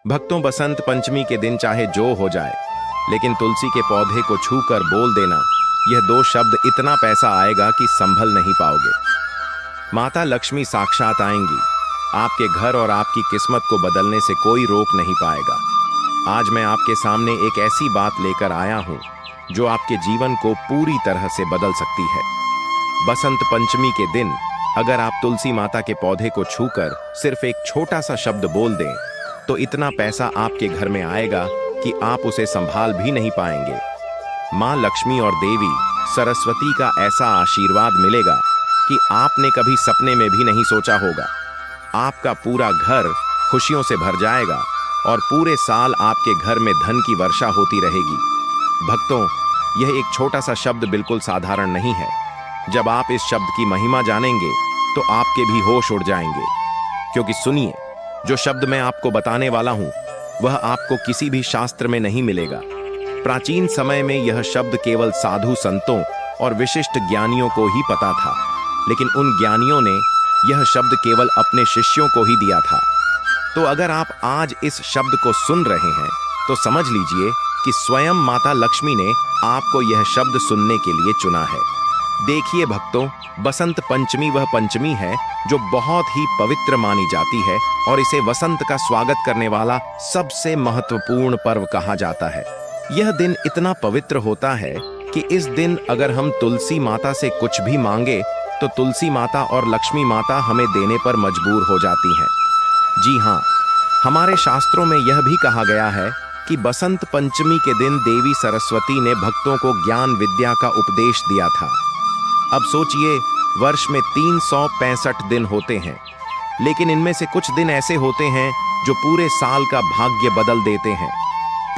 भक्तों, बसंत पंचमी के दिन चाहे जो हो जाए, लेकिन तुलसी के पौधे को छूकर बोल देना, यह दो शब्द इतना पैसा आएगा कि संभल नहीं पाओगे। माता लक्ष्मी साक्षात आएंगी। आपके घर और आपकी किस्मत को बदलने से कोई रोक नहीं पाएगा। आज मैं आपके सामने एक ऐसी बात लेकर आया हूं जो आपके जीवन को पूरी तरह से बदल सकती है। बसंत पंचमी के दिन अगर आप तुलसी माता के पौधे को छूकर सिर्फ एक छोटा सा शब्द बोल दें, तो इतना पैसा आपके घर में आएगा कि आप उसे संभाल भी नहीं पाएंगे। माँ लक्ष्मी और देवी सरस्वती का ऐसा आशीर्वाद मिलेगा कि आपने कभी सपने में भी नहीं सोचा होगा। आपका पूरा घर खुशियों से भर जाएगा और पूरे साल आपके घर में धन की वर्षा होती रहेगी। भक्तों, यह एक छोटा सा शब्द बिल्कुल साधारण नहीं है। जब आप इस शब्द की महिमा जानेंगे तो आपके भी होश उड़ जाएंगे। क्योंकि सुनिए, जो शब्द मैं आपको बताने वाला हूं वह आपको किसी भी शास्त्र में नहीं मिलेगा। प्राचीन समय में यह शब्द केवल साधु संतों और विशिष्ट ज्ञानियों को ही पता था, लेकिन उन ज्ञानियों ने यह शब्द केवल अपने शिष्यों को ही दिया था। तो अगर आप आज इस शब्द को सुन रहे हैं तो समझ लीजिए कि स्वयं माता लक्ष्मी ने आपको यह शब्द सुनने के लिए चुना है। देखिए भक्तों, बसंत पंचमी वह पंचमी है जो बहुत ही पवित्र मानी जाती है और इसे वसंत का स्वागत करने वाला सबसे महत्वपूर्ण पर्व कहा जाता है। यह दिन इतना पवित्र होता है कि इस दिन अगर हम तुलसी माता से कुछ भी मांगे तो तुलसी माता और लक्ष्मी माता हमें देने पर मजबूर हो जाती हैं। जी हाँ, हमारे शास्त्रों में यह भी कहा गया है कि बसंत पंचमी के दिन देवी सरस्वती ने भक्तों को ज्ञान विद्या का उपदेश दिया था। अब सोचिए, वर्ष में 365 दिन होते हैं, लेकिन इनमें से कुछ दिन ऐसे होते हैं जो पूरे साल का भाग्य बदल देते हैं,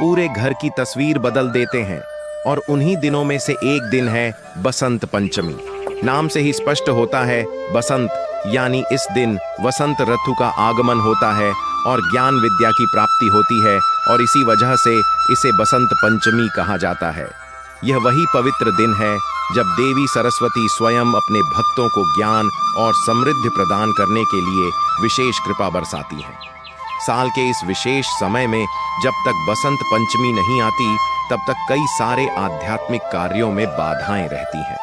पूरे घर की तस्वीर बदल देते हैं। और उन्हीं दिनों में से एक दिन है बसंत पंचमी। नाम से ही स्पष्ट होता है, बसंत यानी इस दिन वसंत ऋतु का आगमन होता है और ज्ञान विद्या की प्राप्ति होती है, और इसी वजह से इसे बसंत पंचमी कहा जाता है। यह वही पवित्र दिन है जब देवी सरस्वती स्वयं अपने भक्तों को ज्ञान और समृद्धि प्रदान करने के लिए विशेष कृपा बरसाती हैं। साल के इस विशेष समय में जब तक बसंत पंचमी नहीं आती, तब तक कई सारे आध्यात्मिक कार्यों में बाधाएं रहती हैं।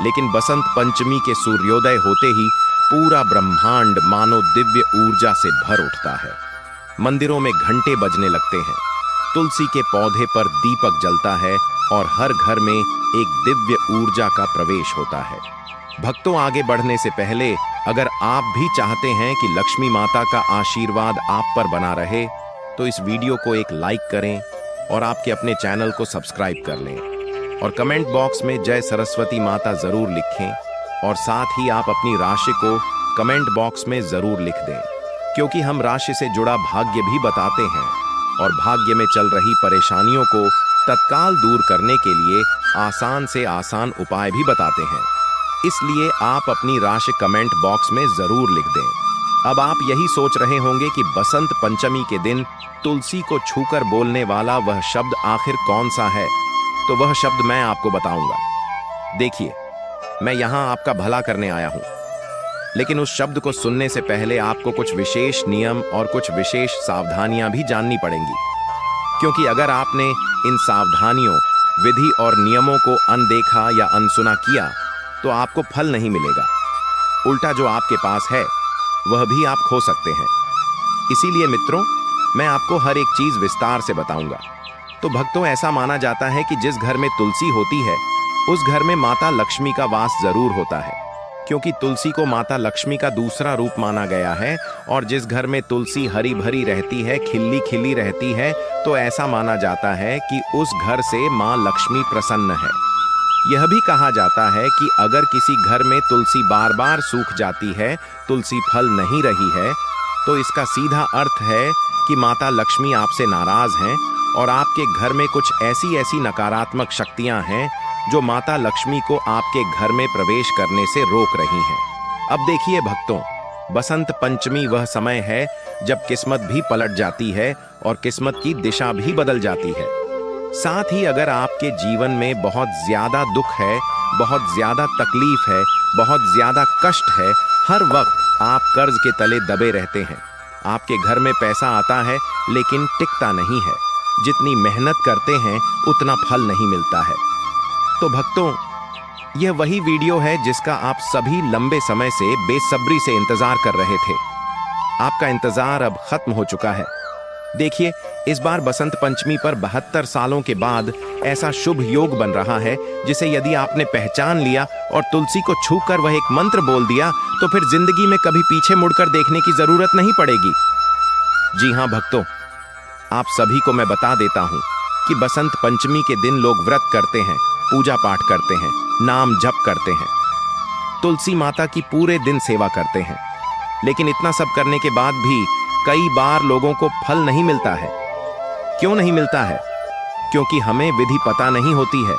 लेकिन बसंत पंचमी के सूर्योदय होते ही पूरा ब्रह्मांड मानो दिव्य ऊर्जा से भर उठता है। मंदिरों में घंटे बजने लगते हैं, तुलसी के पौधे पर दीपक जलता है और हर घर में एक दिव्य ऊर्जा का प्रवेश होता है। भक्तों, आगे बढ़ने से पहले अगर आप भी चाहते हैं कि लक्ष्मी माता का आशीर्वाद आप पर बना रहे, तो इस वीडियो को एक लाइक करें और आपके अपने चैनल को सब्सक्राइब कर लें और कमेंट बॉक्स में जय सरस्वती माता जरूर लिखें। और साथ ही आप अपनी राशि को कमेंट बॉक्स में जरूर लिख दें, क्योंकि हम राशि से जुड़ा भाग्य भी बताते हैं और भाग्य में चल रही परेशानियों को तत्काल दूर करने के लिए आसान से आसान उपाय भी बताते हैं। इसलिए आप अपनी राशि कमेंट बॉक्स में जरूर लिख दें। अब आप यही सोच रहे होंगे कि बसंत पंचमी के दिन तुलसी को छूकर बोलने वाला वह शब्द आखिर कौन सा है, तो वह शब्द मैं आपको बताऊंगा। देखिए, मैं यहाँ आपका भला करने आया हूँ, लेकिन उस शब्द को सुनने से पहले आपको कुछ विशेष नियम और कुछ विशेष सावधानियां भी जाननी पड़ेंगी। क्योंकि अगर आपने इन सावधानियों, विधि और नियमों को अनदेखा या अनसुना किया तो आपको फल नहीं मिलेगा। उल्टा जो आपके पास है वह भी आप खो सकते हैं। इसीलिए मित्रों, मैं आपको हर एक चीज विस्तार से बताऊंगा। तो भक्तों, ऐसा माना जाता है कि जिस घर में तुलसी होती है उस घर में माता लक्ष्मी का वास जरूर होता है, क्योंकि तुलसी को माता लक्ष्मी का दूसरा रूप माना गया है। और जिस घर में तुलसी हरी भरी रहती है, खिली खिली रहती है, तो ऐसा माना जाता है कि उस घर से माँ लक्ष्मी प्रसन्न है। यह भी कहा जाता है कि अगर किसी घर में तुलसी बार बार सूख जाती है, तुलसी फल नहीं रही है, तो इसका सीधा अर्थ है कि माता लक्ष्मी आपसे नाराज हैं और आपके घर में कुछ ऐसी ऐसी नकारात्मक शक्तियां हैं जो माता लक्ष्मी को आपके घर में प्रवेश करने से रोक रही हैं। अब देखिए भक्तों, बसंत पंचमी वह समय है जब किस्मत भी पलट जाती है और किस्मत की दिशा भी बदल जाती है। साथ ही अगर आपके जीवन में बहुत ज्यादा दुख है, बहुत ज्यादा तकलीफ है, बहुत ज्यादा कष्ट है, हर वक्त आप कर्ज के तले दबे रहते हैं, आपके घर में पैसा आता है लेकिन टिकता नहीं है। जितनी मेहनत करते हैं उतना फल नहीं मिलता है। तो भक्तों, यह वही वीडियो है जिसका आप सभी लंबे समय से बेसब्री से इंतजार कर रहे थे। आपका इंतजार अब खत्म हो चुका है। देखिए, इस बार बसंत पंचमी पर 72 सालों के बाद ऐसा शुभ योग बन रहा है जिसे यदि आपने पहचान लिया और तुलसी को छूकर वह एक मंत्र बोल दिया तो फिर जिंदगी में कभी पीछे मुड़कर देखने की जरूरत नहीं पड़ेगी। जी हां भक्तों, आप सभी को मैं बता देता हूं कि बसंत पंचमी के दिन लोग व्रत करते हैं, पूजा पाठ करते हैं, नाम जप करते हैं, तुलसी माता की पूरे दिन सेवा करते हैं। लेकिन इतना सब करने के बाद भी कई बार लोगों को फल नहीं मिलता है। क्यों नहीं मिलता है? क्योंकि हमें विधि पता नहीं होती है।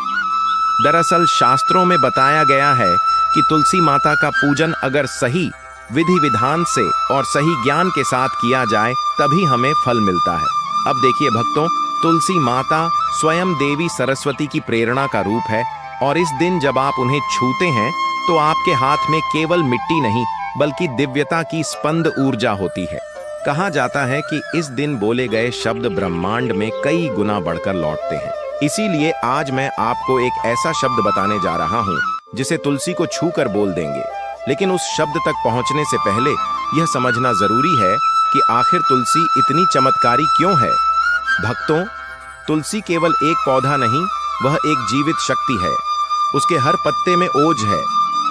दरअसल शास्त्रों में बताया गया है कि तुलसी माता का पूजन अगर सही विधि विधान से और सही ज्ञान के साथ किया जाए तभी हमें फल मिलता है। अब देखिए भक्तों, तुलसी माता स्वयं देवी सरस्वती की प्रेरणा का रूप है और इस दिन जब आप उन्हें छूते हैं तो आपके हाथ में केवल मिट्टी नहीं बल्कि दिव्यता की स्पंद ऊर्जा होती है। कहा जाता है कि इस दिन बोले गए शब्द ब्रह्मांड में कई गुना बढ़कर लौटते हैं। इसीलिए आज मैं आपको एक ऐसा शब्द बताने जा रहा हूं जिसे तुलसी को छूकर बोल देंगे। लेकिन उस शब्द तक पहुंचने से पहले यह समझना जरूरी है कि आखिर तुलसी इतनी चमत्कारी क्यों है। भक्तों, तुलसी केवल एक पौधा नहीं, वह एक जीवित शक्ति है। उसके हर पत्ते में ओज है,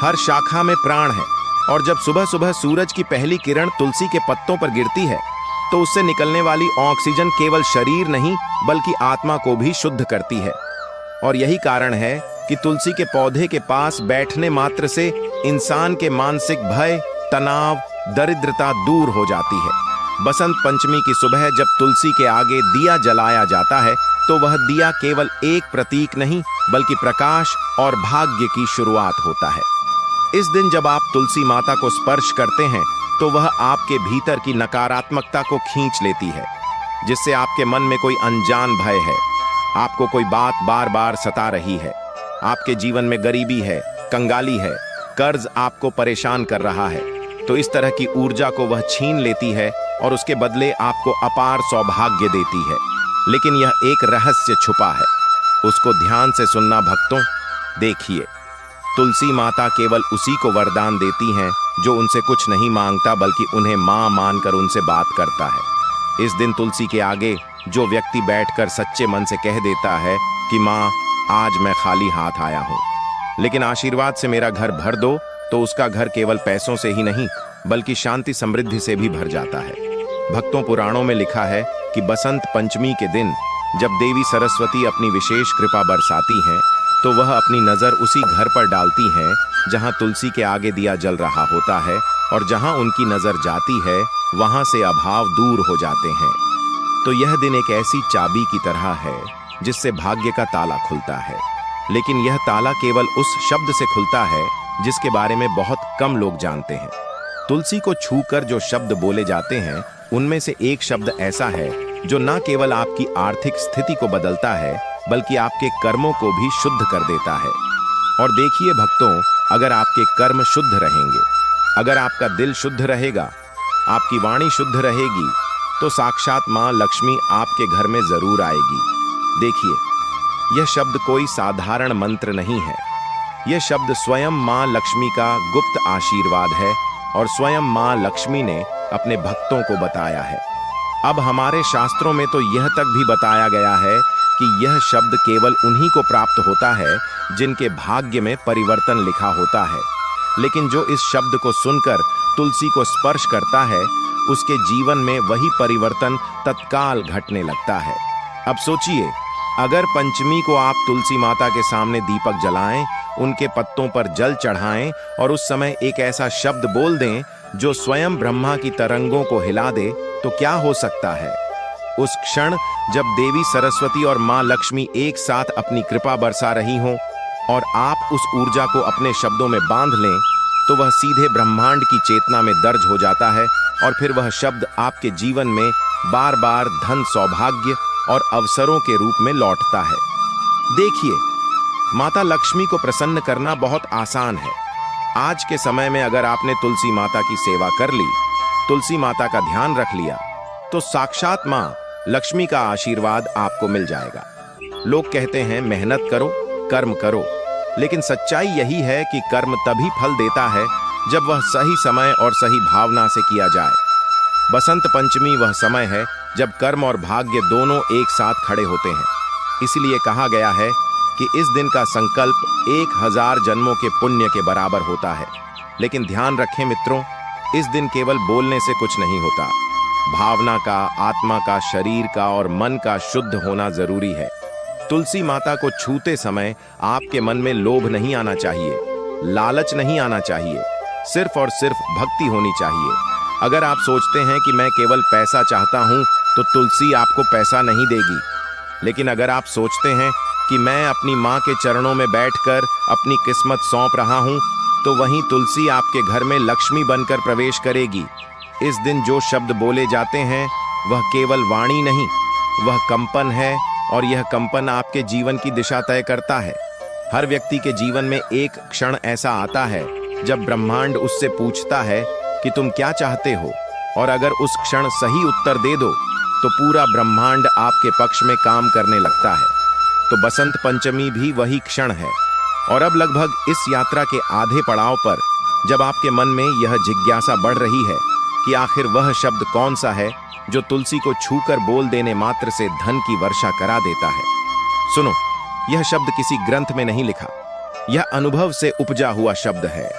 हर शाखा में प्राण है और जब सुबह सुबह सूरज की पहली किरण तुलसी के पत्तों पर गिरती है तो उससे निकलने वाली ऑक्सीजन केवल शरीर नहीं बल्कि आत्मा को भी शुद्ध करती है। और यही कारण है कि तुलसी के पौधे के पास बैठने मात्र से इंसान के मानसिक भय, तनाव, दरिद्रता दूर हो जाती है। बसंत पंचमी की सुबह जब तुलसी के आगे दिया जलाया जाता है तो वह दिया केवल एक प्रतीक नहीं बल्कि प्रकाश और भाग्य की शुरुआत होता है। इस दिन जब आप तुलसी माता को स्पर्श करते हैं तो वह आपके भीतर की नकारात्मकता को खींच लेती है, जिससे आपके मन में कोई अनजान भय है, आपको कोई बात बार बार सता रही है, आपके जीवन में गरीबी है, कंगाली है, कर्ज आपको परेशान कर रहा है, तो इस तरह की ऊर्जा को वह छीन लेती है और उसके बदले आपको अपार सौभाग्य देती है। लेकिन यह एक रहस्य छुपा है, उसको ध्यान से सुनना भक्तों। देखिए, तुलसी माता केवल उसी को वरदान देती हैं जो उनसे कुछ नहीं मांगता बल्कि उन्हें मां मानकर उनसे बात करता है। इस दिन तुलसी के आगे जो व्यक्ति बैठकर सच्चे मन से कह देता है कि मां, आज मैं खाली हाथ आया हूं, लेकिन आशीर्वाद से मेरा घर भर दो, तो उसका घर केवल पैसों से ही नहीं बल्कि शांति समृद्धि से भी भर जाता है। भक्तों, पुराणों में लिखा है कि बसंत पंचमी के दिन जब देवी सरस्वती अपनी विशेष कृपा बरसाती हैं तो वह अपनी नजर उसी घर पर डालती हैं जहां तुलसी के आगे दिया जल रहा होता है और जहां उनकी नजर जाती है वहां से अभाव दूर हो जाते हैं। तो यह दिन एक ऐसी चाबी की तरह है जिससे भाग्य का ताला खुलता है। लेकिन यह ताला केवल उस शब्द से खुलता है जिसके बारे में बहुत कम लोग जानते हैं। तुलसी को छूकर जो शब्द बोले जाते हैं उनमें से एक शब्द ऐसा है जो न केवल आपकी आर्थिक स्थिति को बदलता है बल्कि आपके कर्मों को भी शुद्ध कर देता है। और देखिए भक्तों, अगर आपके कर्म शुद्ध रहेंगे, अगर आपका दिल शुद्ध रहेगा, आपकी वाणी शुद्ध रहेगी, तो साक्षात मां लक्ष्मी आपके घर में जरूर आएगी। देखिए, यह शब्द कोई साधारण मंत्र नहीं है। यह शब्द स्वयं मां लक्ष्मी का गुप्त आशीर्वाद है और स्वयं मां लक्ष्मी ने अपने भक्तों को बताया है। अब हमारे शास्त्रों में तो यह तक भी बताया गया है कि यह शब्द केवल उन्हीं को प्राप्त होता है जिनके भाग्य में परिवर्तन लिखा होता है। लेकिन जो इस शब्द को सुनकर तुलसी को स्पर्श करता है उसके जीवन में वही परिवर्तन तत्काल घटने लगता है। अब सोचिए, अगर पंचमी को आप तुलसी माता के सामने दीपक जलाएं, उनके पत्तों पर जल चढ़ाएं और उस समय एक ऐसा शब्द बोल दें जो स्वयं ब्रह्मा की तरंगों को हिला दे, तो क्या हो सकता है? उस क्षण जब देवी सरस्वती और मां लक्ष्मी एक साथ अपनी कृपा बरसा रही हों और आप उस ऊर्जा को अपने शब्दों में बांध लें, तो वह सीधे ब्रह्मांड की चेतना में दर्ज हो जाता है और फिर वह शब्द आपके जीवन में बार बार धन, सौभाग्य और अवसरों के रूप में लौटता है। देखिए, माता लक्ष्मी को प्रसन्न करना बहुत आसान है। आज के समय में अगर आपने तुलसी माता की सेवा कर ली तुलसी माता का ध्यान रख लिया तो साक्षात मां लक्ष्मी का आशीर्वाद आपको मिल जाएगा। लोग कहते हैं मेहनत करो, कर्म करो, लेकिन सच्चाई यही है कि कर्म तभी फल देता है जब वह सही समय और सही भावना से किया जाए। बसंत पंचमी वह समय है जब कर्म और भाग्य दोनों एक साथ खड़े होते हैं। इसलिए कहा गया है कि इस दिन का संकल्प 1000 जन्मों के पुण्य के बराबर होता है। लेकिन ध्यान रखें मित्रों, इस दिन केवल बोलने से कुछ नहीं होता। भावना का, आत्मा का, शरीर का और मन का शुद्ध होना जरूरी है। तुलसी माता को छूते समय आपके मन में लोभ नहीं आना चाहिए, लालच नहीं आना चाहिए, सिर्फ और सिर्फ भक्ति होनी चाहिए। अगर आप सोचते हैं कि मैं केवल पैसा चाहता हूं तो तुलसी आपको पैसा नहीं देगी। लेकिन अगर आप सोचते हैं कि मैं अपनी मां के चरणों में बैठकर अपनी किस्मत सौंप रहा हूं, तो वहीं तुलसी आपके घर में लक्ष्मी बनकर प्रवेश करेगी। इस दिन जो शब्द बोले जाते हैं वह केवल वाणी नहीं, वह कंपन है, और यह कंपन आपके जीवन की दिशा तय करता है। हर व्यक्ति के जीवन में एक क्षण ऐसा आता है जब ब्रह्मांड उससे पूछता है कि तुम क्या चाहते हो, और अगर उस क्षण सही उत्तर दे दो तो पूरा ब्रह्मांड आपके पक्ष में काम करने लगता है। तो बसंत पंचमी भी वही क्षण है। और अब लगभग इस यात्रा के आधे पड़ाव पर जब आपके मन में यह जिज्ञासा बढ़ रही है कि आखिर वह शब्द कौन सा है जो तुलसी को छूकर बोल देने मात्र से धन की वर्षा करा देता है। सुनो, यह शब्द किसी ग्रंथ में नहीं लिखा, यह अनुभव से उपजा हुआ शब्द है।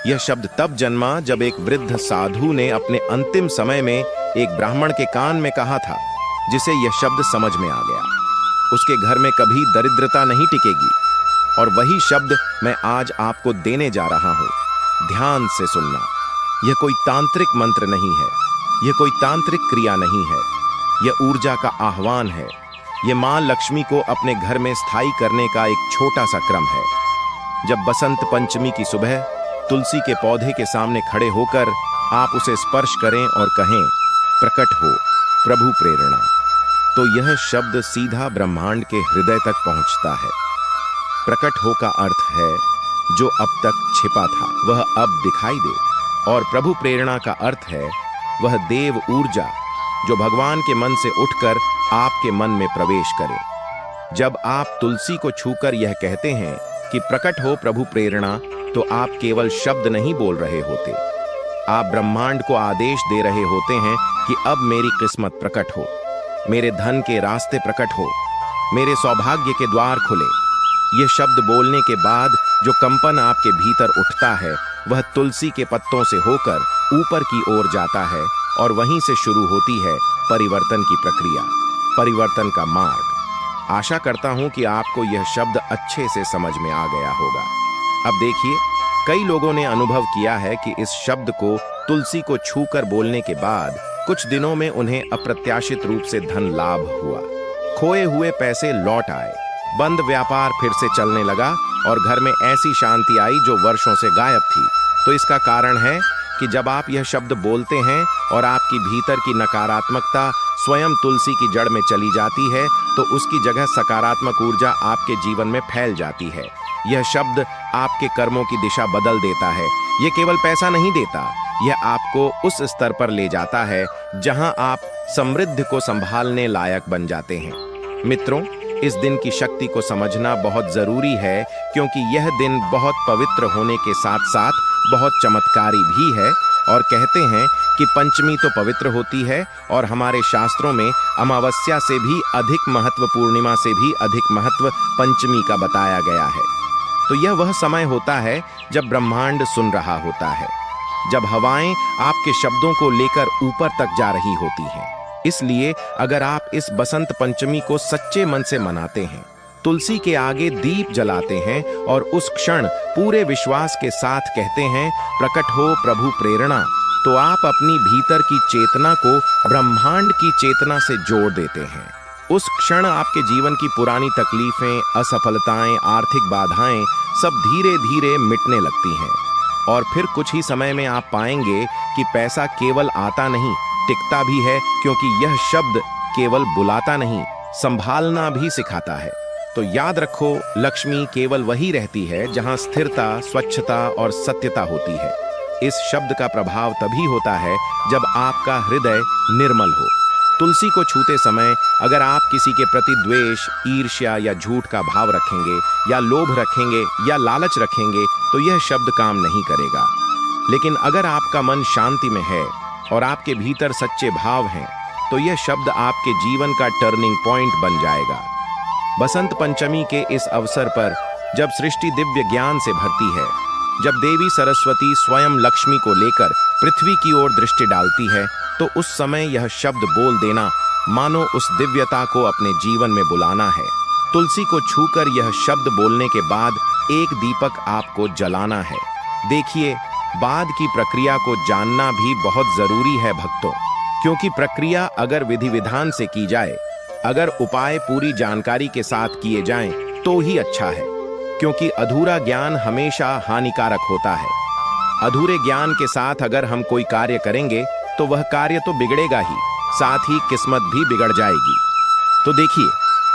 यह शब्द तब जन्मा जब एक वृद्ध साधु ने अपने अंतिम समय में एक ब्राह्मण के कान में कहा था, जिसे यह शब्द समझ में आ गया। उसके घर में कभी दरिद्रता नहीं टिकेगी। और वही शब्द मैं आज आपको देने जा रहा हूं। ध्यान से सुनना। यह कोई तांत्रिक मंत्र नहीं है, यह कोई तांत्रिक क्रिया नहीं है, यह ऊर्जा का आह्वान है। यह मां लक्ष्मी को अपने घर में स्थायी करने का एक छोटा सा क्रम है। जब बसंत पंचमी की सुबह तुलसी के पौधे के सामने खड़े होकर आप उसे स्पर्श करें और कहें, प्रकट हो प्रभु प्रेरणा, तो यह शब्द सीधा ब्रह्मांड के हृदय तक पहुंचता है। प्रकट हो का अर्थ है जो अब तक छिपा था वह अब दिखाई दे, और प्रभु प्रेरणा का अर्थ है वह देव ऊर्जा जो भगवान के मन से उठकर आपके मन में प्रवेश करे। जब आप तुलसी को छूकर यह कहते हैं कि प्रकट हो प्रभु प्रेरणा, तो आप केवल शब्द नहीं बोल रहे होते, आप ब्रह्मांड को आदेश दे रहे होते हैं कि अब मेरी किस्मत प्रकट हो, मेरे धन के रास्ते प्रकट हो, मेरे सौभाग्य के द्वार खुले। ये शब्द बोलने के बाद जो कंपन आपके भीतर उठता है वह तुलसी के पत्तों से होकर ऊपर की ओर जाता है, और वहीं से शुरू होती है परिवर्तन की प्रक्रिया, परिवर्तन का मार्ग। आशा करता हूं कि आपको यह शब्द अच्छे से समझ में आ गया होगा। अब देखिए, कई लोगों ने अनुभव किया है कि इस शब्द को तुलसी को छूकर बोलने के बाद कुछ दिनों में उन्हें अप्रत्याशित रूप से धन लाभ हुआ, खोए हुए पैसे लौट आए, बंद व्यापार फिर से चलने लगा, और घर में ऐसी शांति आई जो वर्षों से गायब थी। तो इसका कारण है कि जब आप यह शब्द बोलते हैं और आपकी भीतर की नकारात्मकता स्वयं तुलसी की जड़ में चली जाती है, तो उसकी जगह सकारात्मक ऊर्जा आपके जीवन में फैल जाती है। यह शब्द आपके कर्मों की दिशा बदल देता है। यह केवल पैसा नहीं देता, यह आपको उस स्तर पर ले जाता है जहां आप समृद्धि को संभालने लायक बन जाते हैं। मित्रों, इस दिन की शक्ति को समझना बहुत जरूरी है, क्योंकि यह दिन बहुत पवित्र होने के साथ साथ बहुत चमत्कारी भी है। और कहते हैं कि पंचमी तो पवित्र होती है, और हमारे शास्त्रों में अमावस्या से भी अधिक महत्व, पूर्णिमा से भी अधिक महत्व पंचमी का बताया गया है। तो यह वह समय होता है जब ब्रह्मांड सुन रहा होता है, जब हवाएं आपके शब्दों को लेकर ऊपर तक जा रही होती हैं। इसलिए अगर आप इस बसंत पंचमी को सच्चे मन से मनाते हैं, तुलसी के आगे दीप जलाते हैं और उस क्षण पूरे विश्वास के साथ कहते हैं, प्रकट हो प्रभु प्रेरणा, तो आप अपनी भीतर की चेतना को ब्रह्मांड की चेतना से जोड़ देते हैं। उस क्षण आपके जीवन की पुरानी तकलीफें, असफलताएं, आर्थिक बाधाएं सब धीरे धीरे मिटने लगती हैं, और फिर कुछ ही समय में आप पाएंगे कि पैसा केवल आता नहीं, टिकता भी है, क्योंकि यह शब्द केवल बुलाता नहीं, संभालना भी सिखाता है। तो याद रखो, लक्ष्मी केवल वही रहती है जहां स्थिरता, स्वच्छता और सत्यता होती है। इस शब्द का प्रभाव तभी होता है जब आपका हृदय निर्मल हो। तुलसी को छूते समय अगर आप किसी के प्रति द्वेष, ईर्ष्या या झूठ का भाव रखेंगे या लोभ रखेंगे या लालच रखेंगे तो यह शब्द काम नहीं करेगा। लेकिन अगर आपका मन शांति में है और आपके भीतर सच्चे भाव हैं तो यह शब्द आपके जीवन का टर्निंग पॉइंट बन जाएगा। बसंत पंचमी के इस अवसर पर जब सृष्टि दिव्य ज्ञान से भरती है, जब देवी सरस्वती स्वयं लक्ष्मी को लेकर पृथ्वी की ओर दृष्टि डालती है, तो उस समय यह शब्द बोल देना मानो उस दिव्यता को अपने जीवन में बुलाना है। तुलसी को छूकर यह शब्द बोलने के बाद एक दीपक आपको जलाना है। देखिए, बाद की प्रक्रिया को जानना भी बहुत जरूरी है भक्तों, क्योंकि प्रक्रिया अगर विधि विधान से की जाए, अगर उपाय पूरी जानकारी के साथ किए जाएं, तो ही अच्छा है, क्योंकि अधूरा ज्ञान हमेशा हानिकारक होता है। अधूरे ज्ञान के साथ अगर हम कोई कार्य करेंगे तो वह कार्य तो बिगड़ेगा ही, साथ ही किस्मत भी बिगड़ जाएगी। तो देखिए,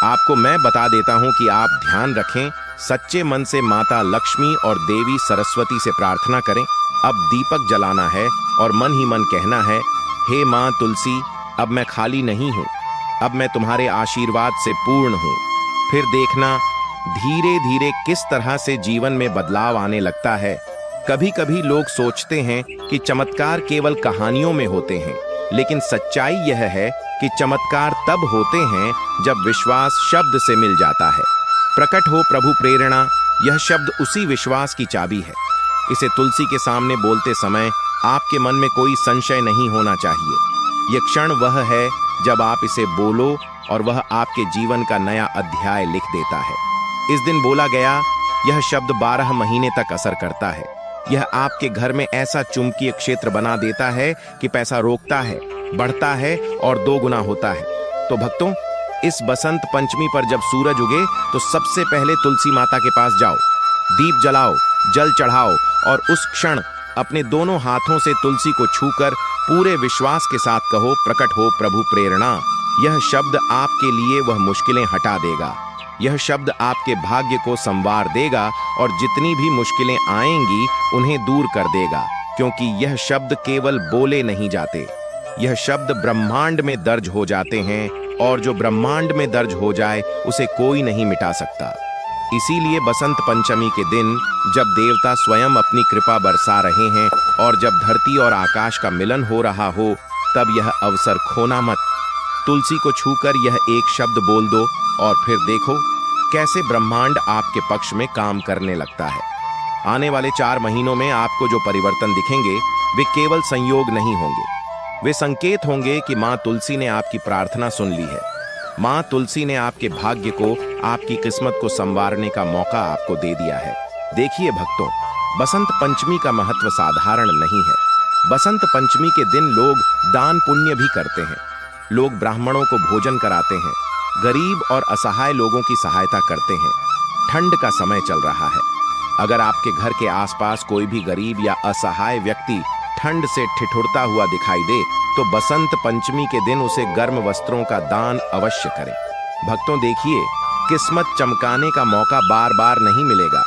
आपको मैं बता देता हूं कि आप ध्यान रखें, सच्चे मन से माता लक्ष्मी और देवी सरस्वती से प्रार्थना करें। अब दीपक जलाना है और मन ही मन कहना है, हे माँ तुलसी, अब मैं खाली नहीं हूँ, अब मैं तुम्हारे आशीर्वाद से पूर्ण हूँ। फिर देखना धीरे धीरे किस तरह से जीवन में बदलाव आने लगता है। कभी कभी लोग सोचते हैं कि चमत्कार केवल कहानियों में होते हैं, लेकिन सच्चाई यह है कि चमत्कार तब होते हैं जब विश्वास शब्द से मिल जाता है। प्रकट हो प्रभु प्रेरणा, यह शब्द उसी विश्वास की चाबी है। इसे तुलसी के सामने बोलते समय आपके मन में कोई संशय नहीं होना चाहिए। यह क्षण वह है जब आप इसे बोलो और वह आपके जीवन का नया अध्याय लिख देता है। इस दिन बोला गया यह शब्द 12 महीने तक असर करता है। यह आपके घर में ऐसा चुंबकीय क्षेत्र बना देता है कि पैसा रोकता है, बढ़ता है और 2 गुना होता है। तो भक्तों, इस बसंत पंचमी पर जब सूरज उगे तो सबसे पहले तुलसी माता के पास जाओ, दीप जलाओ, जल चढ़ाओ और उस क्षण अपने दोनों हाथों से तुलसी को छूकर पूरे विश्वास के साथ कहो, प्रकट हो प्रभु प्रेरणा। यह शब्द आपके लिए वह मुश्किलें हटा देगा। यह शब्द आपके भाग्य को संवार देगा और जितनी भी मुश्किलें आएंगी उन्हें दूर कर देगा, क्योंकि यह शब्द केवल बोले नहीं जाते, यह शब्द ब्रह्मांड में दर्ज हो जाते हैं और जो ब्रह्मांड में दर्ज हो जाए उसे कोई नहीं मिटा सकता। इसीलिए बसंत पंचमी के दिन जब देवता स्वयं अपनी कृपा बरसा रहे हैं और जब धरती और आकाश का मिलन हो रहा हो, तब यह अवसर खोना मत। तुलसी को छूकर यह एक शब्द बोल दो और फिर देखो कैसे ब्रह्मांड आपके पक्ष में काम करने लगता है। आने वाले 4 महीनों में आपको जो परिवर्तन दिखेंगे वे केवल संयोग नहीं होंगे, वे संकेत होंगे कि माँ तुलसी ने आपकी प्रार्थना सुन ली है। माँ तुलसी ने आपके भाग्य को, आपकी किस्मत को संवारने का मौका आपको दे दिया है। देखिए भक्तों, बसंत पंचमी का महत्व साधारण नहीं है। बसंत पंचमी के दिन लोग दान पुण्य भी करते हैं, लोग ब्राह्मणों को भोजन कराते हैं, गरीब और असहाय लोगों की सहायता करते हैं। ठंड का समय चल रहा है, अगर आपके घर के आसपास कोई भी गरीब या असहाय व्यक्ति ठंड से ठिठुरता हुआ दिखाई दे तो बसंत पंचमी के दिन उसे गर्म वस्त्रों का दान अवश्य करें। भक्तों देखिए, किस्मत चमकाने का मौका बार बार नहीं मिलेगा।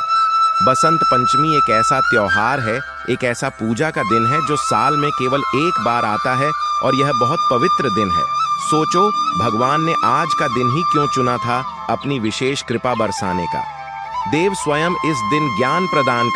बसंत पंचमी एक ऐसा त्योहार है, एक ऐसा पूजा का दिन है जो साल में केवल एक बार आता है और यह बहुत पवित्र दिन है। सोचो, भगवान ने आज का दिन ही क्यों चुना था अपनी विशेष कृपा बरसाने का। देव स्वयं इस दिन ज्ञान प्रदान कर